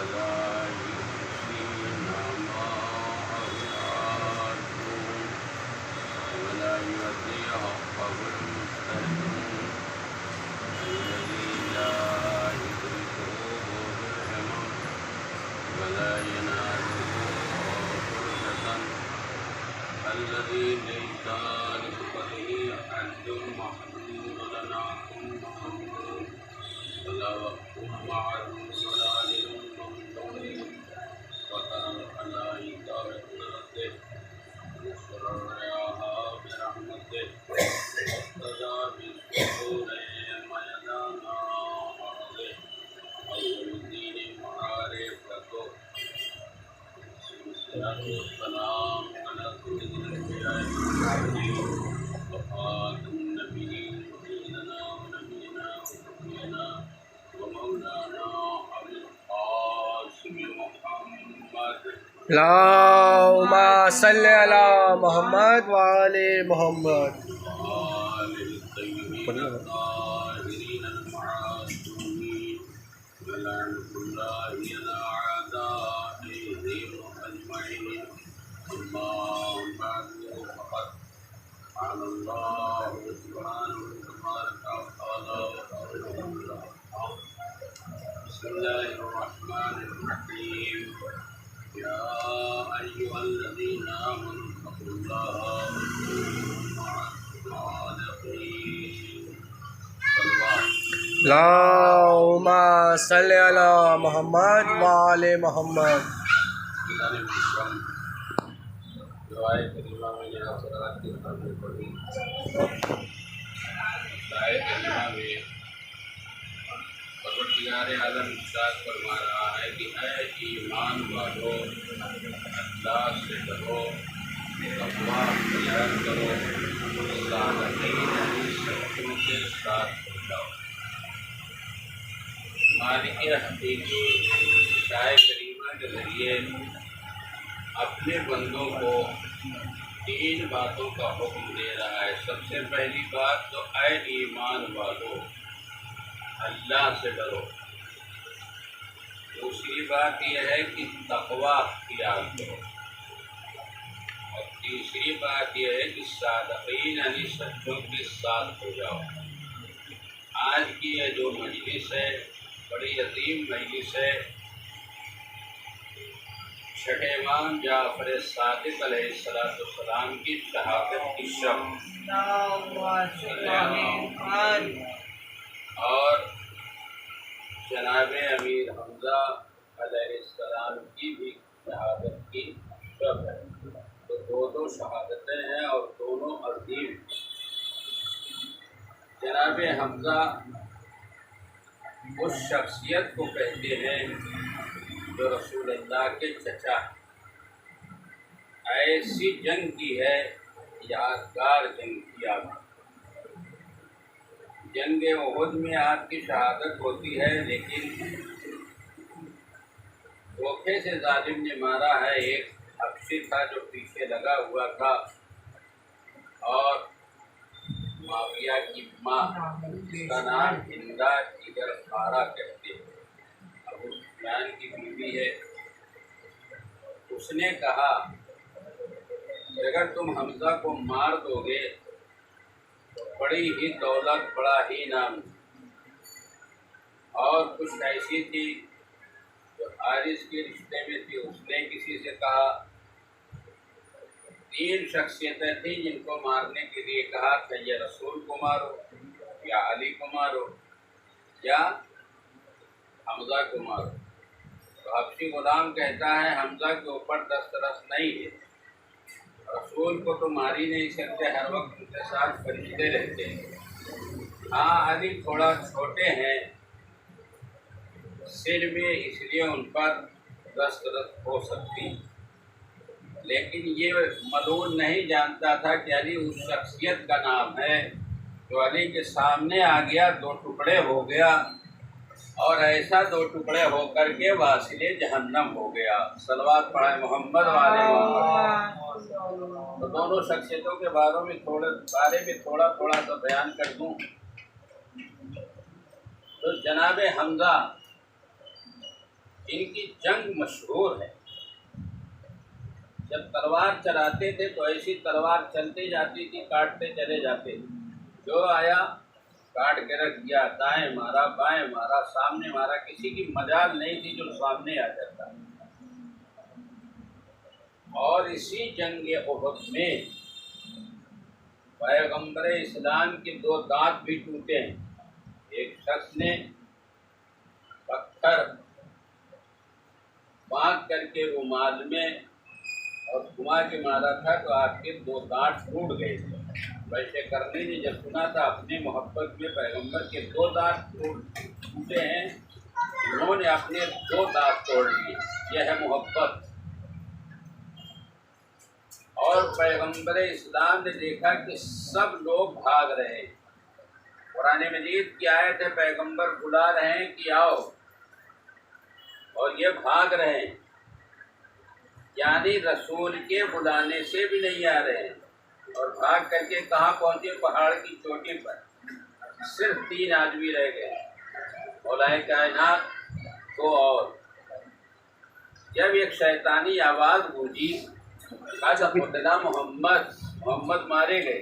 ولا يحصين ما أولادهم ولا يؤتي حقه المستحقون الذي لا يدركه بالهمم ولا يناله فرصة الذي ليس لصفته حد محدود لناكم محمود ولا وقت معلوم ولا يوم ممتوز وترى الملائكة بقدرته يسر الرياح برحمته واقتدى بالسحور ميدانا أرضه أول الدين معرفته والسلام على سيد الأنبياء والمرسلين وخاتم النبيين سيدنا ونبينا وشفيعنا ومولانا أبي القاسم محمد اللهم صل على محمد وآل محمد وآله الطيبين الطاهرين المعصومين ولعنة الله على أعدائهم أجمعين أما بعد فقد قال الله سبحانه وتبارك وتعالى بسم الله الرحمن الرحيم يا أيها الذين آمنوا اتقوا الله وكونوا مع الصادقين اللهم صل على محمد وآل محمد دعائے کریمہ میں نے آپ حضرات کے سامنے پڑھی دعائے کریمہ میں پروردگار عالم ارشاد فرما رہا ہے کہ اے ایمان والو اللہ سے ڈرو تقویٰ اختیار کرو صالحین یعنی سچوں کے ساتھ ہو جاؤ مالک حقیقی دعائے کریمہ کے ذریعے اپنے بندوں کو تین باتوں کا حکم دے رہا ہے۔ سب سے پہلی بات تو اے ایمان والو اللہ سے ڈرو، دوسری بات یہ ہے کہ تقویٰ اختیار کرو، اور تیسری بات یہ ہے کہ صادقین یعنی سچوں کے ساتھ ہو جاؤ۔ آج کی یہ جو مجلس ہے بڑی عظیم مجلس ہے، چھٹے امام جعفر صادق علیہ السلام کی شہادت کی شب اور جناب امیر حمزہ علیہ السلام کی بھی شہادت کی شب ہے، تو دو شہادتیں ہیں اور دونوں عظیم۔ جناب حمزہ اس شخصیت کو کہتے ہیں جو رسول اللہ کے چچا ہیں۔ ایسی جنگ کی ہے، یادگار جنگ کی آپ جنگ احد میں آپ کی شہادت ہوتی ہے، لیکن دھوکے سے ظالم نے مارا ہے۔ ایک حبشی تھا جو پیچھے لگا ہوا تھا، اور معاویہ کی ماں جس کا نام ہندا جگر خارا کہتے ہیں، ابو سفیان کی بیوی ہے، اس نے کہا کہ اگر تم حمزہ کو مار دو گے تو بڑی ہی دولت، بڑا ہی نام، اور کچھ ایسی تھی جو حارث کے رشتے میں تھی، اس نے کسی سے کہا۔ تین شخصیتیں تھیں جن کو مارنے کے لیے کہا کہ یہ رسول کو مارو، یا علی کو مارو، یا حمزہ کو مارو۔ تو حبشی غلام کہتا ہے حمزہ کے اوپر دسترس نہیں ہے، رسول کو تو مار ہی نہیں سکتے، ہر وقت ان کے ساتھ فرشتے رہتے ہیں۔ ہاں علی تھوڑا چھوٹے ہیں سن میں، اس لیے ان پر دسترس ہو سکتی، لیکن یہ ملعون نہیں جانتا تھا کہ علی اس شخصیت کا نام ہے جو علی کے سامنے آ گیا، دو ٹکڑے ہو گیا، اور ایسا دو ٹکڑے ہو کر کے واصل جہنم ہو گیا۔ صلوات پڑھائے محمد والے محمد۔ تو دونوں شخصیتوں کے بارے میں تھوڑا سا بیان کر دوں تو جناب حمزہ ان کی جنگ مشہور ہے. جب تلوار چلاتے تھے تو ایسی تلوار چلتی جاتی تھی، کاٹتے چلے جاتے، جو آیا کاٹ کے رکھ دیا، دائیں مارا بائیں مارا سامنے مارا، کسی کی مجال نہیں تھی جو سامنے آ جاتا. اور اسی جنگ احد میں پیغمبر اسلام کے 2 دانت بھی ٹوٹے ہیں. ایک شخص نے پتھر باندھ کر کے رومال میں اور گھما کے مارا تھا تو آپ کے 2 دانت ٹوٹ گئے تھے. ویسے کرنے نے جب سنا تھا اپنے محبت میں پیغمبر کے 2 دانت ٹوٹے ہیں، انہوں نے اپنے 2 دانت توڑ دیے. یہ ہے محبت. اور پیغمبر اسلام نے دیکھا کہ سب لوگ بھاگ رہے ہیں. قرآن مجید کی آیت ہے، پیغمبر بلا رہے ہیں کہ آؤ، اور یہ بھاگ رہے ہیں، یعنی رسول کے بلانے سے بھی نہیں آ رہے ہیں. اور بھاگ کر کے کہاں پہنچے؟ پہاڑ کی چوٹی پر. صرف 3 آدمی رہ گئے، مولا کائنات 2 اور. جب ایک شیطانی آواز گونجی، قتل محمد مارے گئے،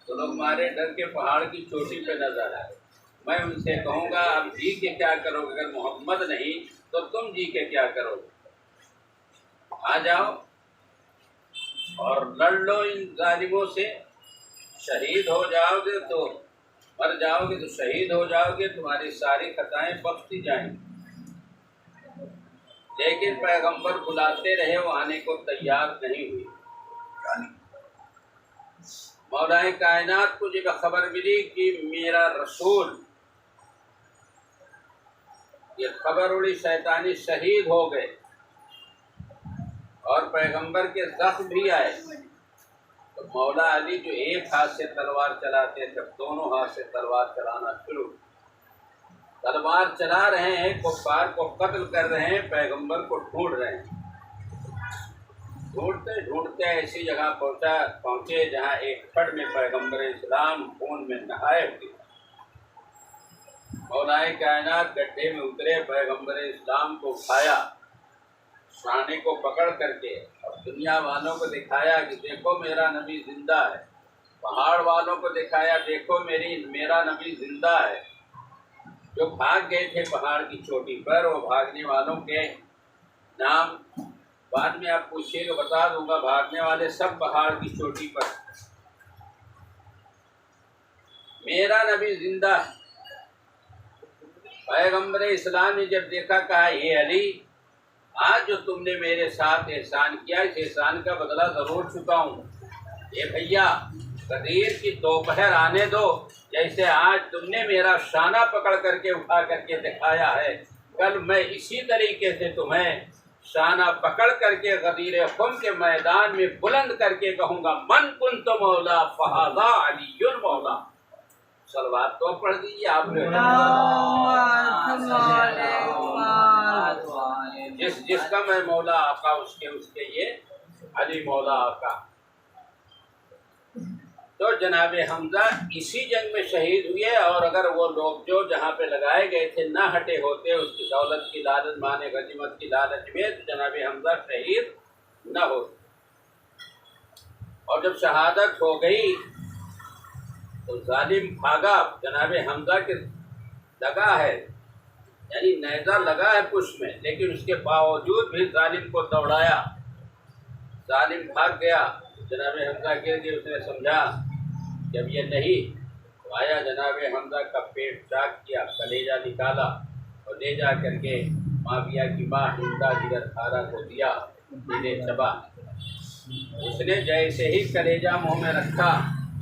تو لوگ مارے ڈر کے پہاڑ کی چوٹی پہ نظر آئے. میں ان سے کہوں گا اب جی کے کیا کرو گے؟ اگر محمد نہیں تو تم جی کے کیا کرو گے؟ آ جاؤ اور لڑ لو ان ظالموں سے. شہید ہو جاؤ گے تو مر جاؤ گے، تو شہید ہو جاؤ گے، تمہاری ساری خطائیں بخشی جائیں گی. لیکن پیغمبر بلاتے رہے، وہ آنے کو تیار نہیں ہوئی. مولا کائنات کو جب خبر ملی کہ میرا رسول، یہ خبر اڑی شیطانی شہید ہو گئے اور پیغمبر کے زخم بھی آئے، تو مولا علی جو ایک ہاتھ سے تلوار چلاتے تھے، دونوں ہاتھ سے تلوار چلانا شروع. تلوار چلا رہے ہیں، کفار کو قتل کر رہے ہیں، پیغمبر کو ڈھونڈ رہے ہیں. ڈھونڈتے ڈھونڈتے ایسی جگہ پہنچے جہاں ایک کھڈ میں پیغمبر اسلام خون میں نہائے ہوئے. مولا کائنات گڈھے میں اترے، پیغمبر اسلام کو اٹھایا، شانے کو پکڑ کر کے، اور دنیا والوں کو دکھایا کہ دیکھو میرا نبی زندہ ہے. پہاڑ والوں کو دکھایا دیکھو میرا نبی زندہ ہے. جو بھاگ گئے تھے پہاڑ کی چوٹی پر، وہ بھاگنے والوں کے نام بعد میں آپ پوچھیے گا، بتا دوں گا. بھاگنے والے سب پہاڑ کی چوٹی پر. میرا نبی زندہ ہے. پیغمبر اسلام نے جب دیکھا، کہا یہ علی، آج جو تم نے میرے ساتھ احسان کیا، اس احسان کا بدلہ ضرور چکا ہوں. اے بھیا، قدیر کی دوپہر آنے دو. جیسے آج تم نے میرا شانہ پکڑ کر کے اٹھا کر کے دکھایا ہے، کل میں اسی طریقے سے تمہیں شانہ پکڑ کر کے غدیر خم کے میدان میں بلند کر کے کہوں گا، من کنت مولا فہذا علی مولا. صلوات تو پڑھ دیجیے آپ نے. جس کا میں مولا آقا، اس کے یہ علی مولا آقا. تو جناب حمزہ اسی جنگ میں شہید ہوئے. اور اگر وہ لوگ جو جہاں پہ لگائے گئے تھے نہ ہٹے ہوتے اس کی دولت کی لالچ، مانے غنیمت کی لالچ میں، تو جناب حمزہ شہید نہ ہوتے. اور جب شہادت ہو گئی تو ظالم بھاگا. جناب حمزہ کے لگا ہے، یعنی نیزہ لگا ہے پشت میں، لیکن اس کے باوجود بھی ظالم کو دوڑایا. ظالم بھاگ گیا، جناب حمزہ گر گئے. اس نے سمجھا جب یہ نہیں تو آیا، جناب حمزہ کا پیٹ چاک کیا، کلیجہ نکالا اور لے جا کر کے معاویہ کی ماں ہندا جگر کھارا کو دیا، انہیں چبا. اس نے جیسے ہی کلیجہ منہ میں رکھا،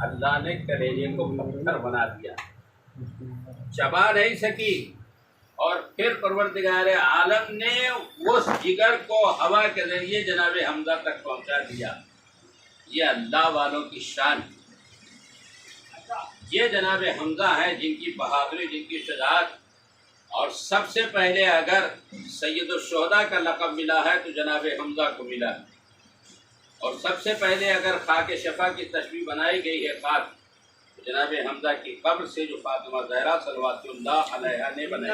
اللہ نے کلیجے کو پتھر بنا دیا، چبا نہیں سکی. اور پھر پروردگار عالم نے اس جگر کو ہوا کے ذریعے جناب حمزہ تک پہنچا دیا. یہ اللہ والوں کی شان. یہ جناب حمزہ ہیں جن کی بہادری، جن کی شجاعت. اور سب سے پہلے اگر سید الشہداء کا لقب ملا ہے تو جناب حمزہ کو ملا. اور سب سے پہلے اگر خاک شفا کی تشبیہ بنائی گئی ہے خاک، تو جناب حمزہ کی قبر سے جو فاطمہ زہرا صلوات اللہ علیہا نے بنائی.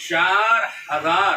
4000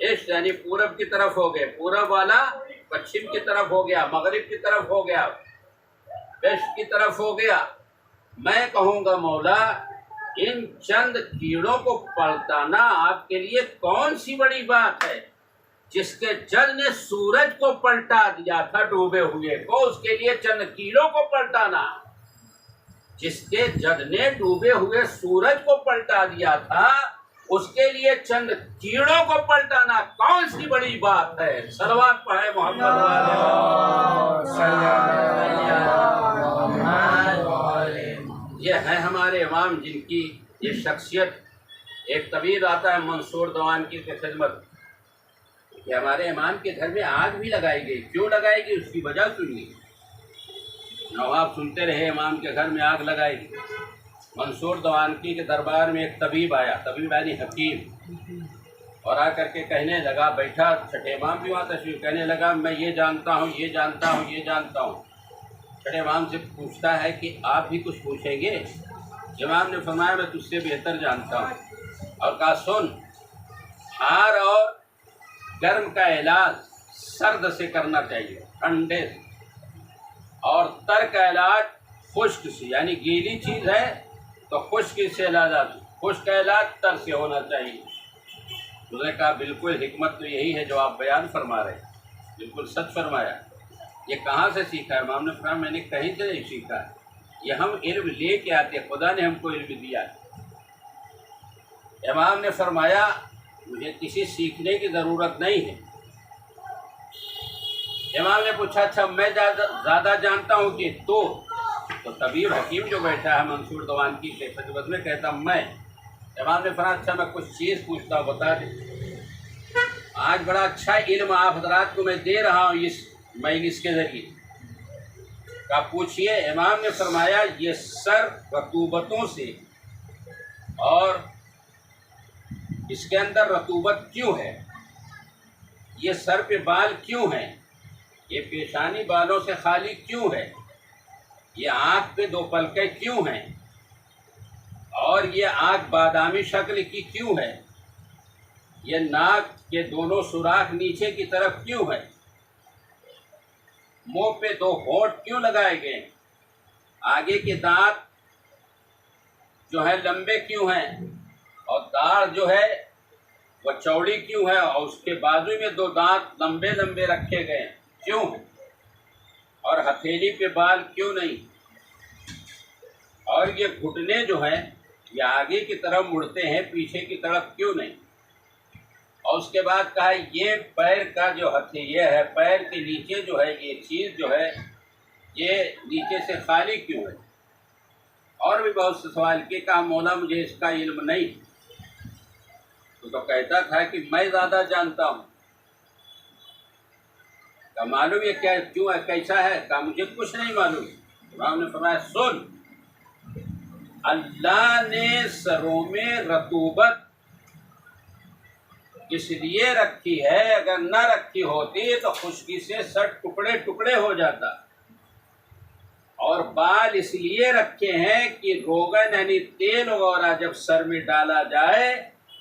ایسٹ یعنی پورب کی طرف ہو گئے، پورب والا پچھم کی طرف ہو گیا، مغرب کی طرف ہو گیا، ویسٹ کی طرف ہو گیا۔ میں کہوں گا مولا ان چند کیڑوں کو پلٹانا آپ کے لیے کون سی بڑی بات ہے؟ جس کے جد نے سورج کو پلٹا دیا تھا ڈوبے ہوئے کو، اس کے لیے چند کیڑوں کو پلٹانا؟ جس کے جد نے ڈوبے ہوئے سورج کو پلٹا دیا تھا، اس کے لیے چند کیڑوں کو پلٹانا کون سی بڑی بات ہے؟ صلوات پڑھے محمد والے۔ یہ ہے ہمارے امام جن کی یہ شخصیت۔ ایک طبیب آتا ہے منصور دوانکی کی خدمت کہ ہمارے امام کے گھر میں آگ بھی لگائی گئی، کیوں لگائی گئی اس کی وجہ سنیے۔ نواب سنتے رہے امام کے گھر میں آگ لگائی گئی۔ منصور دوانکی کے دربار میں ایک طبیب آیا، طبیب یعنی حکیم، اور آ کر کے کہنے لگا، بیٹھا چھٹے امام بھی وہاں تشریف، کہنے لگا میں یہ جانتا ہوں، یہ جانتا ہوں، یہ جانتا ہوں۔ چھٹے امام سے پوچھتا ہے کہ آپ بھی کچھ پوچھیں گے؟ امام نے فرمایا میں تجھ سے بہتر جانتا ہوں، اور کہا سن، ہار اور گرم کا علاج سرد سے کرنا چاہیے، ٹھنڈے سے، اور تر کا علاج خشک سے، یعنی گیلی چیز ہے تو خشک سے علاج، خشک کا علاج تر سے ہونا چاہیے۔ اس نے کہا بالکل حکمت تو یہی ہے جو آپ بیان فرما رہے ہیں، بالکل سچ فرمایا۔ یہ کہاں سے سیکھا ہے؟ امام نے فرمایا میں نے کہیں سے نہیں سیکھا ہے، یہ ہم علم لے کے آتے، خدا نے ہم کو علم دیا۔ امام نے فرمایا مجھے کسی سیکھنے کی ضرورت نہیں ہے۔ امام نے پوچھا اچھا میں زیادہ جانتا ہوں کہ تو طبیب حکیم جو بیٹھا ہے منصور دوانکی کے خدمت میں کہتا میں۔ امام نے فرمایا اچھا میں کچھ چیز پوچھتا ہوں، بتا دیں۔ آج بڑا اچھا علم آپ حضرات کو میں دے رہا ہوں اس مجلس کے ذریعے، کہا پوچھئے۔ امام نے فرمایا یہ سر رطوبتوں سے، اور اس کے اندر رطوبت کیوں ہے؟ یہ سر پہ بال کیوں ہیں؟ یہ پیشانی بالوں سے خالی کیوں ہے؟ یہ آنکھ پہ دو پلکیں کیوں ہیں؟ اور یہ آنکھ بادامی شکل کی کیوں ہے؟ یہ ناک کے دونوں سوراخ نیچے کی طرف کیوں ہے؟ منہ پہ دو ہونٹ کیوں لگائے گئے؟ آگے کے دانت جو ہے لمبے کیوں ہیں؟ اور داڑھ جو ہے وہ چوڑی کیوں ہے؟ اور اس کے بازو میں دو دانت لمبے لمبے رکھے گئے کیوں؟ اور ہتھیلی پہ بال کیوں نہیں؟ اور یہ گھٹنے جو ہیں یہ آگے کی طرف مڑتے ہیں، پیچھے کی طرف کیوں نہیں؟ اور اس کے بعد کہا یہ پیر کا جو یہ ہے، پیر کے نیچے جو ہے یہ چیز جو ہے یہ نیچے سے خالی کیوں ہے؟ اور بھی بہت سے سوال کیے، کہا مولا مجھے اس کا علم نہیں۔ تو کہتا تھا کہ میں زیادہ جانتا ہوں۔ کہا معلوم یہ کیا کیوں ہے، کیسا ہے؟ کہا مجھے کچھ نہیں معلوم۔ امام نے فرمایا سن، اللہ نے سروں میں رطوبت اس لیے رکھی ہے، اگر نہ رکھی ہوتی تو خشکی سے سر ٹکڑے ٹکڑے ہو جاتا۔ اور بال اس لیے رکھے ہیں کہ روغن یعنی تیل وغیرہ جب سر میں ڈالا جائے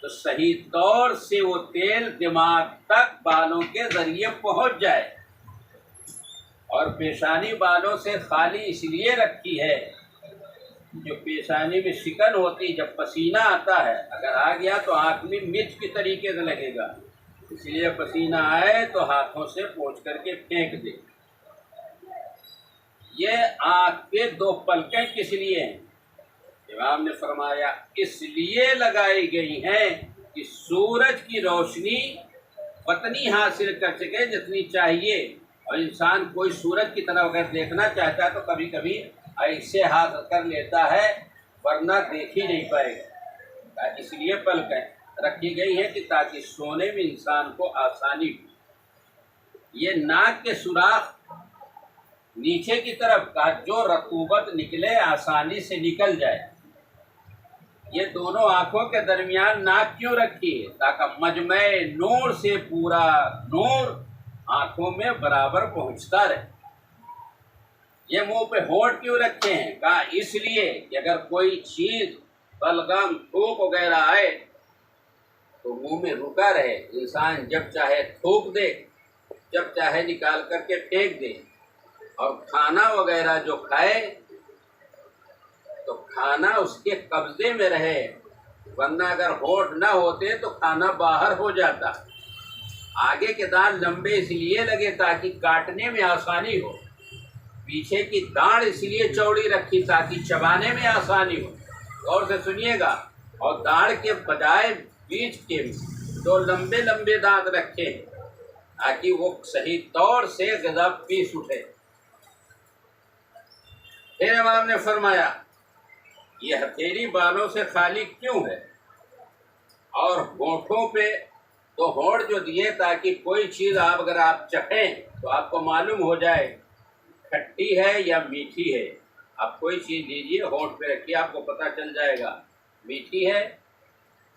تو صحیح طور سے وہ تیل دماغ تک بالوں کے ذریعے پہنچ جائے۔ اور پیشانی بالوں سے خالی اس لیے رکھی ہے، جو پیشانی میں شکن ہوتی جب پسینہ آتا ہے اگر آ گیا تو آنکھ میں مرچ کی طریقے سے لگے گا، اس لیے پسینہ آئے تو ہاتھوں سے پوچھ کر کے پھینک دے۔ یہ آنکھ پہ دو پلکیں کس لیے ہیں؟ امام نے فرمایا اس لیے لگائی گئی ہیں کہ سورج کی روشنی اتنی حاصل کر سکے جتنی چاہیے، اور انسان کوئی سورج کی طرف اگر دیکھنا چاہتا ہے تو کبھی کبھی ایسے ہاتھ کر لیتا ہے ورنہ دیکھ ہی نہیں پائے گا۔ اس لیے پلکیں رکھی گئی ہیں کہ تاکہ سونے میں انسان کو آسانی ہو۔ یہ ناک کے سوراخ نیچے کی طرف کا جو رطوبت نکلے آسانی سے نکل جائے۔ یہ دونوں آنکھوں کے درمیان ناک کیوں رکھی ہے؟ تاکہ مجمع نور سے پورا نور آنکھوں میں برابر پہنچتا رہے۔ یہ منہ پہ ہونٹ کیوں رکھے ہیں؟ کہا اس لیے کہ اگر کوئی چیز بلغم تھوک وغیرہ آئے تو منہ میں رکا رہے، انسان جب چاہے تھوک دے، جب چاہے نکال کر کے پھینک دے، اور کھانا وغیرہ جو کھائے تو کھانا اس کے قبضے میں رہے، ورنہ اگر ہونٹ نہ ہوتے تو کھانا باہر ہو جاتا۔ آگے کے دانت لمبے اس لیے لگے تاکہ کاٹنے میں آسانی ہو، پیچھے کی داڑھ اس لیے چوڑی رکھی تاکہ چبانے میں آسانی ہو۔ غور سے سنیے گا، اور داڑھ کے بجائے بیچ کے دو لمبے لمبے دانت رکھے تاکہ وہ صحیح طور سے غذا پیس اٹھے۔ پھر امام نے فرمایا یہ ہتھیلی بالوں سے خالی کیوں ہے، اور ہونٹوں پہ تو ہونٹ جو دیے تاکہ کوئی چیز اگر آپ چکھیں تو آپ کو معلوم ہو جائے کھٹی ہے یا میٹھی ہے۔ آپ کوئی چیز لیجیے، ہونٹ پہ رکھیے، آپ کو پتہ چل جائے گا میٹھی ہے،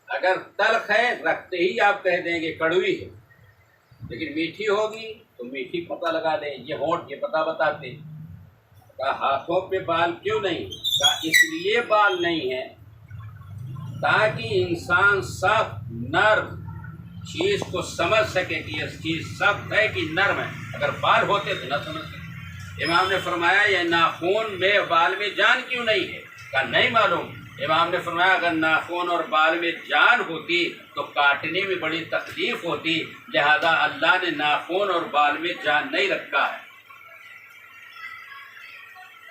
اگر تلخ ہے رکھتے ہی آپ کہہ دیں گے کڑوی ہے، لیکن میٹھی ہوگی تو میٹھی پتہ لگا دیں، یہ ہونٹ یہ پتہ بتاتے۔ کہا ہاتھوں پہ بال کیوں نہیں؟ کہا اس لیے بال نہیں ہے تاکہ انسان سخت نرم چیز کو سمجھ سکے کہ یہ چیز سخت ہے کہ نرم ہے، اگر بال ہوتے تو نہ سمجھ سکے۔ امام نے فرمایا یہ ناخن میں بال میں جان کیوں نہیں ہے؟ کہا نہیں معلوم۔ امام نے فرمایا اگر ناخن اور بال میں جان ہوتی تو کاٹنے میں بڑی تکلیف ہوتی، لہذا اللہ نے ناخن اور بال میں جان نہیں رکھا ہے۔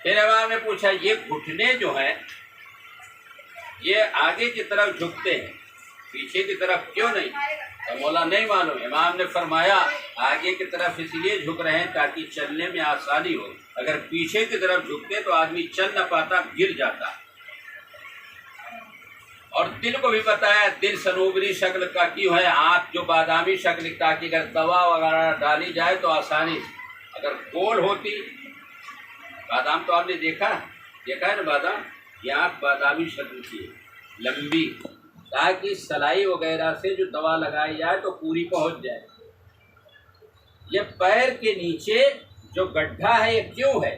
پھر امام نے پوچھا یہ گھٹنے جو ہیں یہ آگے کی طرف جھکتے ہیں، پیچھے کی طرف کیوں نہیں؟ تو مولا نہیں معلوم۔ امام نے فرمایا آگے کی طرف اس لیے جھک رہے ہیں تاکہ چلنے میں آسانی ہو، اگر پیچھے کی طرف جھکتے تو آدمی چل نہ پاتا، گر جاتا۔ اور دل کو بھی بتایا دل صنوبری شکل کا کیوں ہے، آنکھ جو بادامی شکل تاکہ اگر دوا وغیرہ ڈالی جائے تو آسانی سے، اگر گول ہوتی، بادام تو آپ نے دیکھا ہے نا، بادام یہ آنکھ بادامی شکل کی ہے، لمبی، تاکہ سلائی وغیرہ سے جو دوا لگائی جائے تو پوری پہنچ جائے۔ یہ پیر کے نیچے جو گڈھا ہے یہ کیوں ہے؟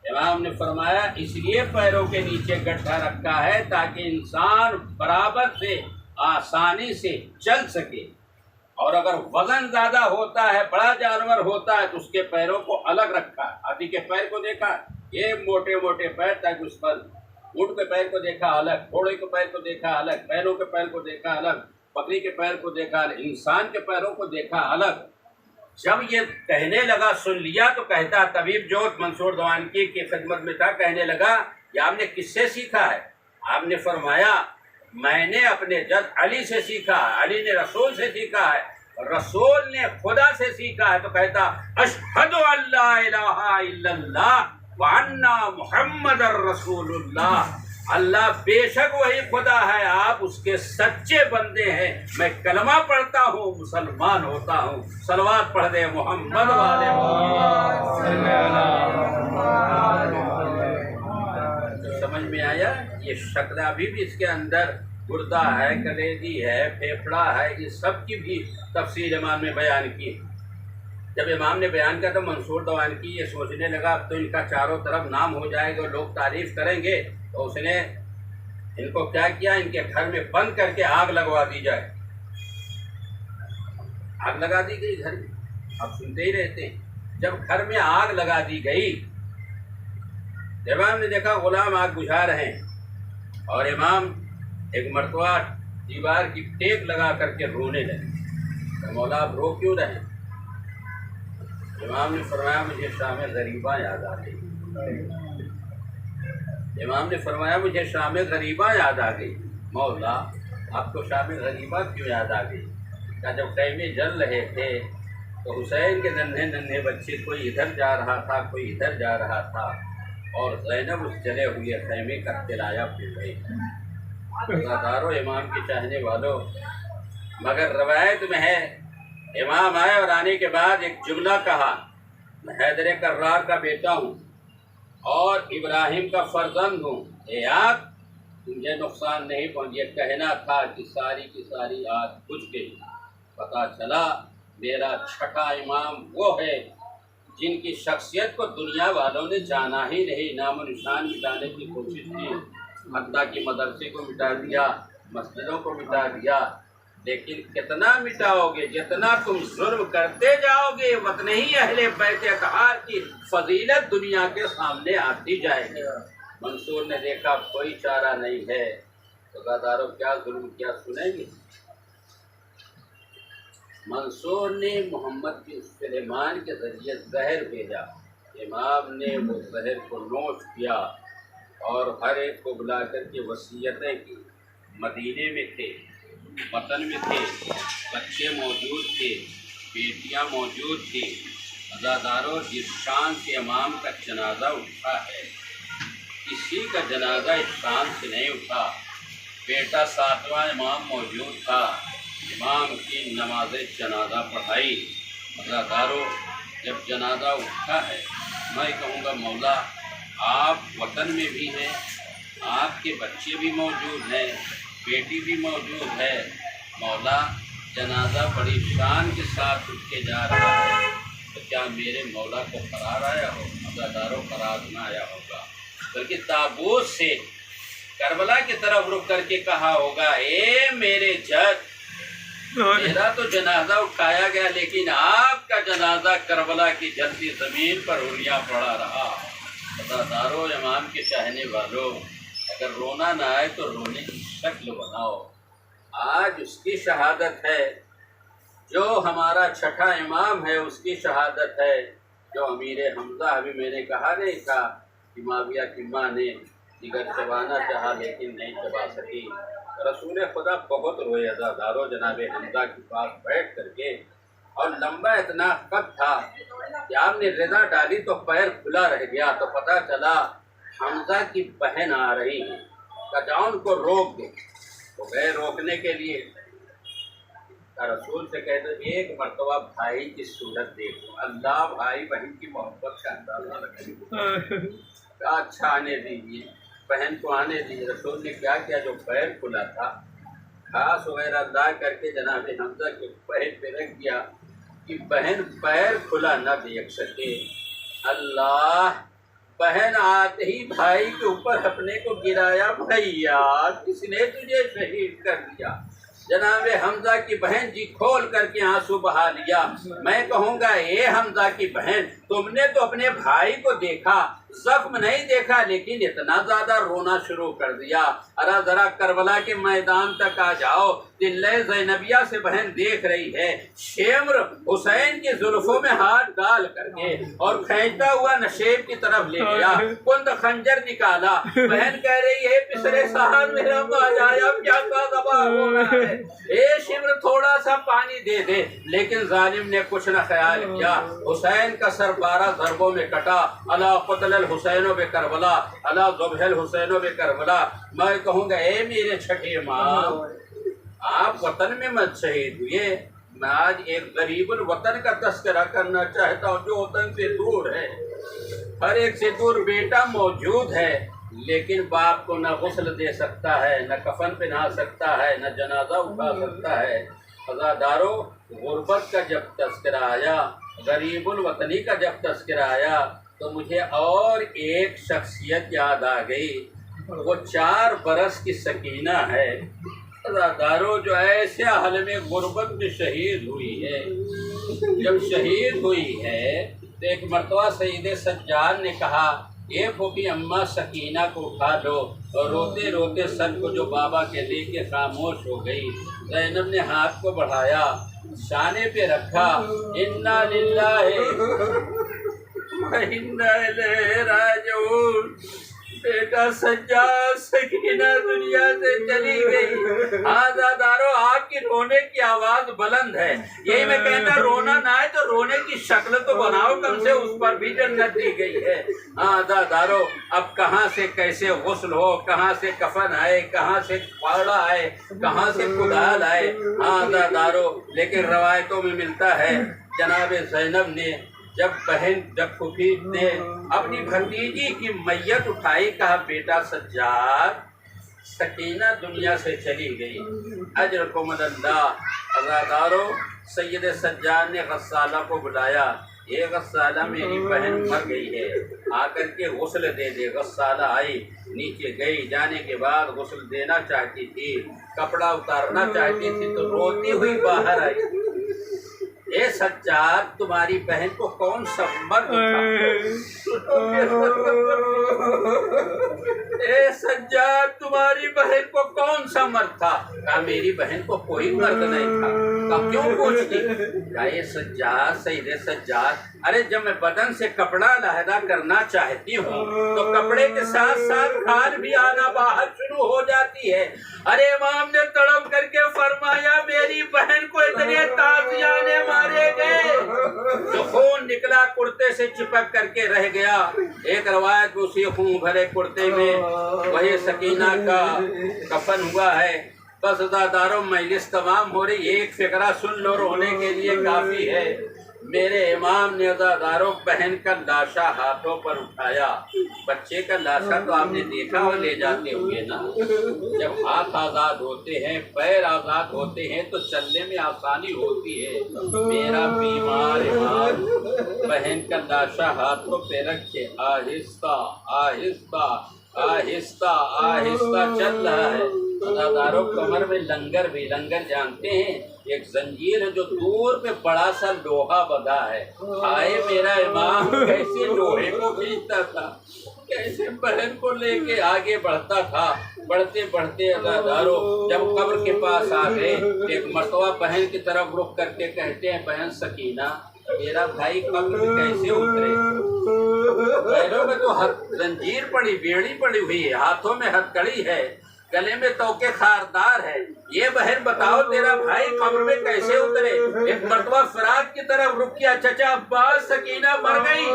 امام نے فرمایا اس لیے پیروں کے نیچے گڈھا رکھا ہے تاکہ انسان برابر سے آسانی سے چل سکے، اور اگر وزن زیادہ ہوتا ہے، بڑا جانور ہوتا ہے تو اس کے پیروں کو الگ رکھا ہے۔ ہاتھی کے پیر کو دیکھا، یہ موٹے موٹے پیر تاکہ اس پر، اونٹ کے پیر کو دیکھا الگ، گھوڑے کے پیر کو دیکھا الگ، بیلوں کے پیر کو دیکھا الگ، بکری کے پیر کو دیکھا الگ، انسان کے پیروں کو دیکھا الگ۔ جب یہ کہنے لگا سن لیا تو کہتا طبیب جوت منصور دوانکی کی خدمت میں تھا، کہنے لگا یہ آپ نے کس سے سیکھا ہے؟ آپ نے فرمایا میں نے اپنے جد علی سے سیکھا ہے، علی نے رسول سے سیکھا ہے، رسول نے خدا سے سیکھا ہے۔ تو کہتا اشہد ان لا الہ الا اللہ وان محمد رسول اللہ، اللہ بے شک وہی خدا ہے، آپ اس کے سچے بندے ہیں، میں کلمہ پڑھتا ہوں مسلمان ہوتا ہوں۔ صلوات پڑھ دے محمد والے سمجھ میں آیا؟ یہ شکل ابھی بھی اس کے اندر گردہ ہے، کلیجی ہے، پھیپھڑا ہے، یہ سب کی بھی تفصیل امام نے بیان کی۔ جب امام نے بیان کیا تو منصور دوانکی یہ سوچنے لگا اب تو ان کا چاروں طرف نام ہو جائے گا، لوگ تعریف کریں گے، تو اس نے ان کو کیا کیا، ان کے گھر میں بند کر کے آگ لگوا دی جائے۔ آگ لگا دی گئی گھر میں، آپ سنتے ہی رہتے ہیں۔ جب گھر میں آگ لگا دی گئی، امام نے دیکھا غلام آگ بجھا رہے ہیں، اور امام ایک مرتبہ دیوار کی ٹیک لگا کر کے رونے لگے۔ تو مولا آپ رو کیوں رہے؟ امام نے فرمایا مجھے شام غریباں یاد آ گئی۔ امام نے فرمایا مجھے شام غریباں یاد آ گئی۔ مولا آپ کو شام غریباں کیوں یاد آ گئی؟ کہ جب خیمے جل رہے تھے تو حسین کے ننھے ننھے بچے کوئی ادھر جا رہا تھا، کوئی ادھر جا رہا تھا، اور زینب اس جلے ہوئے خیمے کا تلایا پھر رہی تھی۔ دارو امام کے چاہنے والوں، مگر روایت میں ہے امام آئے اور آنے کے بعد ایک جملہ کہا، میں حیدر کرار کا بیٹا ہوں اور ابراہیم کا فرزند ہوں، اے آگ تجھے نقصان نہیں پہنچ۔ یہ کہنا تھا کہ ساری کی ساری آگ بجھ گئی۔ پتہ چلا میرا چھٹا امام وہ ہے جن کی شخصیت کو دنیا والوں نے جانا ہی نہیں، نام و نشان مٹانے کی کوشش کی، حتیٰ کہ مدرسے کو مٹا دیا، مسجدوں کو مٹا دیا، لیکن کتنا مٹاؤ گے؟ جتنا تم ظلم کرتے جاؤ گے اتنے ہی اہل بیت اطہار کی فضیلت دنیا کے سامنے آتی جائے گی۔ منصور نے دیکھا کوئی چارہ نہیں ہے، عزادارو کیا ظلم کیا سنیں گے؟ منصور نے محمد بن سلیمان کے ذریعے زہر بھیجا، امام نے وہ زہر کو نوش کیا اور ہر ایک کو بلا کر کے وصیتیں کی۔ مدینے میں تھے، وطن میں تھے، بچے موجود تھے، بیٹیاں موجود تھی۔ عزادارو جس شان سے امام کا جنازہ اٹھا ہے کسی کا جنازہ اس شان سے نہیں اٹھا۔ بیٹا ساتواں امام موجود تھا، امام کی نماز جنازہ پڑھائی۔ عزادارو جب جنازہ اٹھا ہے میں کہوں گا مولا آپ وطن میں بھی ہیں، آپ کے بچے بھی موجود ہیں، بیٹی بھی موجود ہے، مولا جنازہ بڑی شان کے ساتھ اٹھ کے جا رہا ہے، تو کیا میرے مولا کو قرار آیا ہو؟ عزادارو قرار نہ آیا ہوگا، بلکہ تابوت سے کربلا کی طرف رک کر کے کہا ہوگا اے میرے جج، میرا تو جنازہ اٹھایا گیا لیکن آپ کا جنازہ کربلا کی جلتی زمین پر ہولیا پڑا رہا۔ عزادارو امام کے چاہنے والوں اگر رونا نہ آئے تو رونے کی شکل بناؤ۔ آج اس کی شہادت ہے، جو ہمارا چھٹا امام ہے اس کی شہادت ہے، جو امیر حمزہ ابھی میں نے کہا نہیں تھا کہ معاویہ کی ماں نے جگر چبانا چاہا لیکن نہیں چبا سکی۔ رسول خدا بہت روئے عزادارو جناب حمزہ کے پاس بیٹھ کر کے، اور لمبا اتنا خط تھا کہ آپ نے رضا ڈالی تو پیر کھلا رہ گیا، تو پتہ چلا حمزہ کی بہن آ رہی ہے، کہا ان کو روک دے۔ تو گئے روکنے کے لیے، رسول سے کہتے ایک مرتبہ بھائی کی صورت دیکھو، اللہ بھائی بہن کی محبت کا اندازہ لگے۔ اچھا آنے دیجیے، بہن کو آنے دیجیے۔ رسول نے کیا کیا، جو پیر کھلا تھا گھاس وغیرہ لا کر کے جناب حمزہ کے پیر پہ رکھ دیا کہ بہن پیر کھلا نہ دیکھ سکے۔ اللہ، بہن آتے ہی بھائی کے اوپر اپنے کو گرایا، بھیا کس نے تجھے شہید کر دیا؟ جناب حمزہ کی بہن جی کھول کر کے آنسو بہا لیا۔ میں کہوں گا اے حمزہ کی بہن، تم نے تو اپنے بھائی کو دیکھا، زخم نہیں دیکھا، لیکن اتنا زیادہ رونا شروع کر دیا۔ ارا ذرا کربلا کے میدان تک آ جاؤ، دلہ زینبیہ سے بہن دیکھ رہی ہے، شمر حسین کی زلفوں میں ہاتھ ڈال کر کے اور کھینچتا ہوا نشیب کی طرف لے گیا، کند خنجر نکالا۔ بہن کہہ رہی ہے پسرے سہار میرا ماجایا پیاسا دبا ہو رہا ہے، اے شمر تھوڑا سا پانی دے دے، لیکن ظالم نے کچھ نہ خیال کیا۔ حسین کا سر 12 ضربوں میں کٹا۔ الا قتل الحسین بکربلا، الا ذبح الحسین بکربلا۔ میں کہوں گا اے میرے چھٹے امام، آپ وطن میں مت شہید ہوئے، میں آج ایک غریب الوطن کا تذکرہ کرنا چاہتا ہوں جو وطن سے دور ہے، ہر ایک سے دور بیٹا موجود ہے لیکن باپ کو نہ غسل دے سکتا ہے، نہ کفن پہنا سکتا ہے، نہ جنازہ اٹھا سکتا ہے۔ عزادارو غربت کا جب تذکرہ آیا، غریب الوطنی کا جب تذکرہ آیا تو مجھے اور ایک شخصیت یاد آ گئی، وہ 4 برس کی سکینہ ہے عزادارو، جو ایسے عالم غربت میں شہید ہوئی ہے۔ جب شہید ہوئی ہے تو ایک مرتبہ سید سجاد نے کہا اے پھوپھی اماں سکینہ کو اٹھا لو، اور روتے روتے سر کو جو بابا کے لے کے خاموش ہو گئی۔ زینب نے ہاتھ کو بڑھایا، شانے پہ رکھا، انا للہ و انا الیہ راجعون۔ بیٹا سجاد سکینہ دنیا سے چلی گئی۔ عزادارو آپ کی رونے کی آواز بلند ہے، یہی میں کہتا رونا نہ آئے تو رونے کی شکل تو بناؤ، کم سے اس پر بھی جنت دی گئی ہے۔ عزادارو اب کہاں سے کیسے غسل ہو، کہاں سے کفن آئے، کہاں سے پاڑا آئے، کہاں سے کدال آئے، عزادارو لیکن روایتوں میں ملتا ہے جناب زینب نے جب پھوپھی نے اپنی بھتیجی کی میت اٹھائی، کہا بیٹا سجاد سکینہ دنیا سے چلی گئی، اجرکم اللہ۔ عزادارو سید سجاد نے غسالہ کو بلایا، یہ غسالہ میری بہن مر گئی ہے، آ کر کے غسل دے دے۔ غسالہ آئی، نیچے گئی، جانے کے بعد غسل دینا چاہتی تھی، کپڑا اتارنا چاہتی تھی تو روتی ہوئی باہر آئی۔ اے سجاد، تمہاری بہن کو کون سا مرد تھا؟ اے سجاد، تمہاری بہن کو کون سا مرد تھا؟ کہا میری بہن کو کوئی مرد نہیں تھا۔ کہا کیوں پوچھتی؟ کہا یہ سجاد، سید سجاد، ارے جب میں بدن سے کپڑا علیحدہ کرنا چاہتی ہوں تو کپڑے کے ساتھ ساتھ کھال بھی آنا باہر شروع ہو جاتی ہے۔ ارے امام نے تڑپ کر کے فرمایا میری بہن کو اتنے تازیانے مارے گئے جو خون نکلا کرتے سے چپک کر کے رہ گیا۔ ایک روایت میں اسی خون بھرے کرتے میں وہی سکینہ کا کفن ہوا ہے۔ بس عزاداروں، مجلس تمام ہو رہی، ایک فقرہ سن لو، رونے کے لیے کافی ہے۔ میرے امام نے عزاداروں بہن کا لاشا ہاتھوں پر اٹھایا۔ بچے کا لاشا تو آپ نے دیکھا ہو لے جاتے ہوئے نا، جب ہاتھ آزاد ہوتے ہیں، پیر آزاد ہوتے ہیں تو چلنے میں آسانی ہوتی ہے۔ میرا بیمار امام بہن کا لاشا ہاتھوں پہ رکھ کے آہستہ آہستہ آہستہ آہستہ چل رہا ہے۔ عزاداروں کمر میں لنگر بھی، لنگر جانتے ہیں ایک زنجیر ہے جو دور پہ بڑا سا لوہا بندھا ہے۔ آئے میرا امام کیسے لوہے کو کھینچتا تھا، کیسے بہن کو لے کے آگے بڑھتا تھا۔ بڑھتے بڑھتے عزاداروں جب قبر کے پاس آ گئے، ایک مرتبہ بہن کی طرف رخ کر کے کہتے ہیں بہن سکینہ، میرا بھائی قبر میں کیسے اترے؟ پیروں میں تو زنجیر پڑی، بیڑی پڑی ہوئی ہے، ہاتھوں میں ہتھکڑی ہے، گلے میں توکے خاردار ہے، یہ بہن بتاؤ تیرا بھائی قبر میں کیسے اترے؟ ایک مرتبہ فراق کی طرف رخ کیا، چچا عباس سکینہ مر گئی،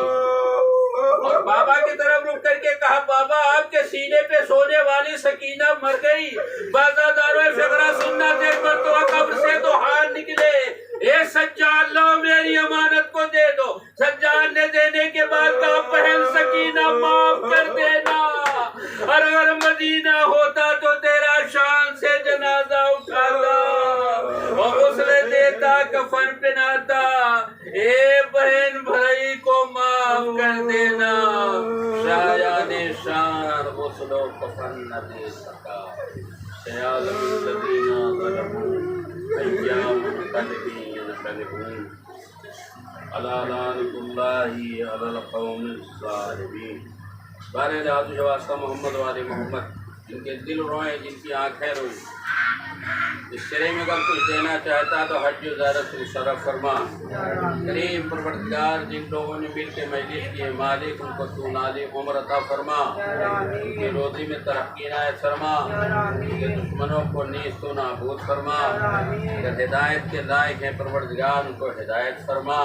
اور بابا کی طرف رخ کر کے کہا بابا آپ کے سینے پہ سونے والی سکینہ مر گئی۔ بازاداروں فقرہ سننا تھے، مرتبہ قبر سے تو ہار نکلے، اے سجاد لو میری امانت کو دے دو۔ سجاد نے دینے کے بعد کہا بہن سکینہ معاف کر دینا، اور اگر مدینہ ہوتا تو تیرا شان سے جنازہ اٹھاتا اور غسل دیتا، کفن پہناتا۔ اے بہن بھائی کو معاف کر دینا، شایان شان غسل و کفن نہ دے سکا۔ سیالم الذین ظلموا ایام قلبین قلبون الا لعنۃ اللہ علی القوم الظالمین۔ بارے آتش واسطہ محمد والے محمد، جن کے دل روئیں، جن کی آنکھیں روئیں، اس سرے میں اگر کچھ دینا چاہتا تو حج و زیارت سے صرف فرما۔ کریم پروردگار، جن لوگوں نے مل کے مجلس کی مالک، ان کو تو نالی عمر عطا فرما، ان کی روزی میں ترقی عنایت فرما، ان کے دشمنوں کو نیست و نابود فرما، اگر ہدایت کے لائق ہیں پروردگار ان کو ہدایت فرما۔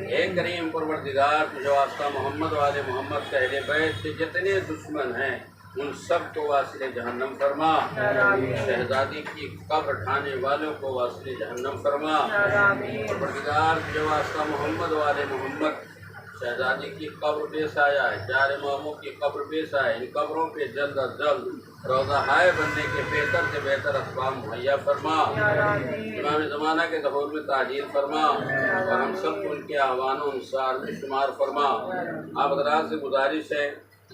اے کریم پروردگار، تجھے واسطہ محمد والے محمد کے اہل بیت سے جتنے دشمن ہیں ان سب کو واصل جہنم فرما۔ شہزادی کی قبر ڈھانے والوں کو واصل جہنم فرما۔ پروردگار تجھے واسطہ محمد والے محمد، شہزادی کی قبر بے سایہ ہے، چار اماموں کی قبر بے سایہ ہے، ان قبروں پہ جلد از جلد روضہ ہائے بننے کے بہتر سے بہتر اسباب مہیا فرما۔ امام زمانہ کے ظہور میں تعجیل فرما، اور ہم سب کو ان کے اعوان و انصار میں شمار فرما۔ آپ حضرات سے گزارش ہے،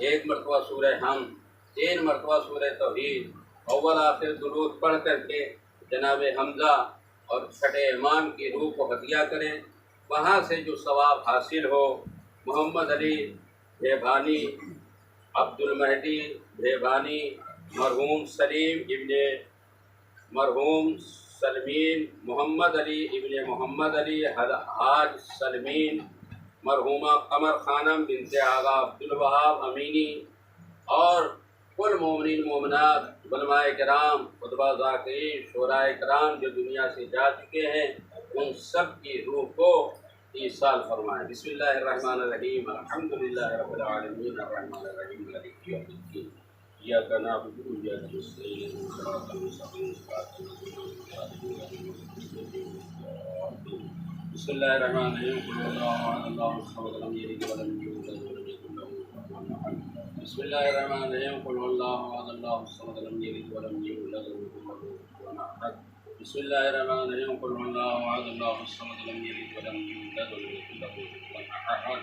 ایک مرتبہ سورہ حمد، 3 مرتبہ سورہ توحید، اول آخر درود پڑھ کر کے جناب حمزہ اور چھٹے امام کی روح کو ہدیہ کریں، وہاں سے جو ثواب حاصل ہو۔ محمد علی بھیبھانی، عبد المہدی بھیبھانی، مرحوم سلیم ابن مرحوم سلمین، محمد علی ابن محمد علی حاج سلمین، مرحومہ قمر خانم بنت آغا عبد الوہاب امینی، اور کل مومنین مومنات، علماء کرام، خطبہ ذاکرین، شعراء کرام جو دنیا سے جا چکے ہیں، ان سب کی روح کو ایصال فرمائیں۔ بسم اللہ الرحمن الرحیم، الحمدللہ رب العالمین، الرحمن الرحیم، مالک یوم الدین، ایاک نعبد و ایاک نستعین، صراط المستقیم، صراط الذین انعمت علیہم۔ بسم اللہ الرحمن الرحیم، قل هو اللہ احد اللہ الصمد لم یلد ولم یولد ولم یکن له کفوا احد۔ بسم اللہ الرحمن الرحیم، قل هو اللہ احد اللہ الصمد لم یلد ولم یولد ولم یکن له کفوا احد۔ بسم اللہ الرحمن الرحیم قل هو اللہ احد اللہ الصمد لم یلد ولم یولد ولم یکن له کفوا احد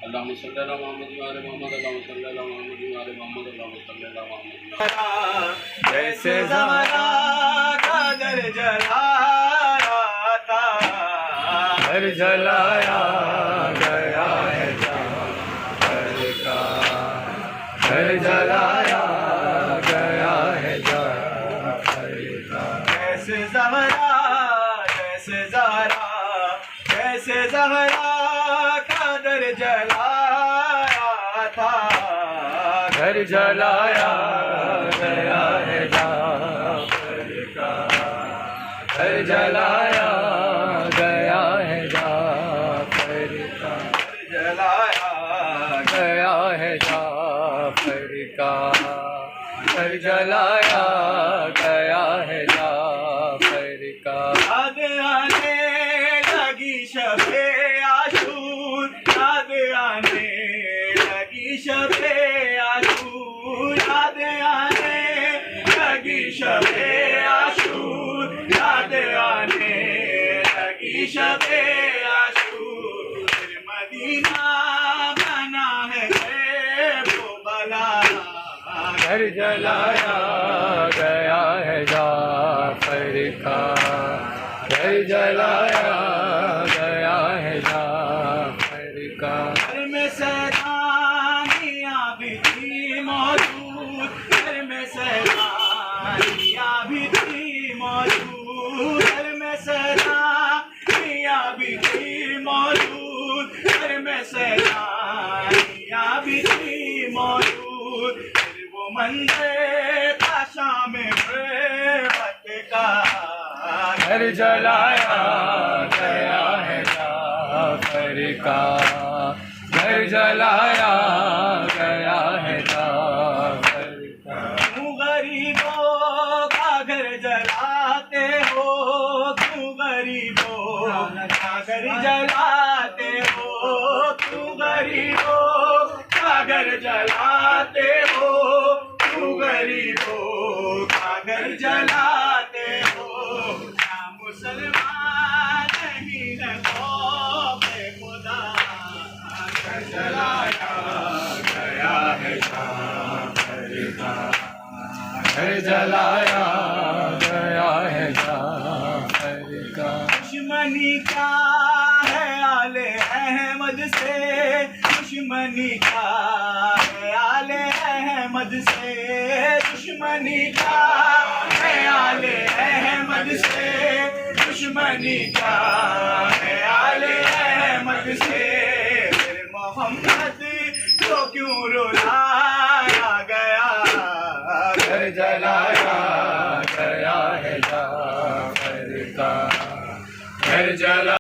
اللهم صل على محمد وعلى محمد اللهم صل على محمد وعلى محمد اللهم صل على محمد جیسے زمانہ کا در جلایا تھا، در جلایا گیا ہے جعفر کا، در جلایا گیا ہے جعفر کا، جیسے زہرا جیسے زہرا کا در جلایا تھا، در جلایا گیا ہے جعفر کا، در جلایا گیا ہے جعفر کا، جلایا گیا ہے جعفر کا، در جلایا گیا ہے جعفر کا، یاد آنے لگی شب عاشور، یاد آنے لگی شب عاشور، یاد آنے لگی شب عاشور، یاد آنے لگی شب عاشور، پھر مدینہ بنا ہے وہ بلا، گھر جلایا گیا ہے جعفر کا، گھر جلایا گیا ہے جعفر کا، گھر میں سیدانیاں بھی تھی موجود، گھر میں سیدانیاں بھی تھی موجود، گھر میں سیدانیاں بھی تھی موجود، گھر میں سیدانیاں بھی تھی موجود، پھر وہ منظر تھا شام غربت کا، گھر جلایا گیا ہے جعفر کا، گھر جلایا گیا ہے جعفر کا، کیوں غریبوں کا گھر جلاتے ہو، کیوں غریبوں کا گھر جلاتے ہو، کیوں غریبوں کا گھر جلاتے ہو، کیوں غریبوں کا گھر جلاتے ہو، کیا مسلمان نہیں ہے خوف خدا، گھر جلایا گیا ہے جعفر کا، گھر جلایا گیا ہے جعفر کا، دشمنی کا ہے آل احمد سے، دشمنی کا ہے آل احمد سے، دشمنی کا ہے آل احمد سے، دشمنی کا ہے آل احمد سے، پھر محمد کو کیوں رلایا گیا، گھر جلایا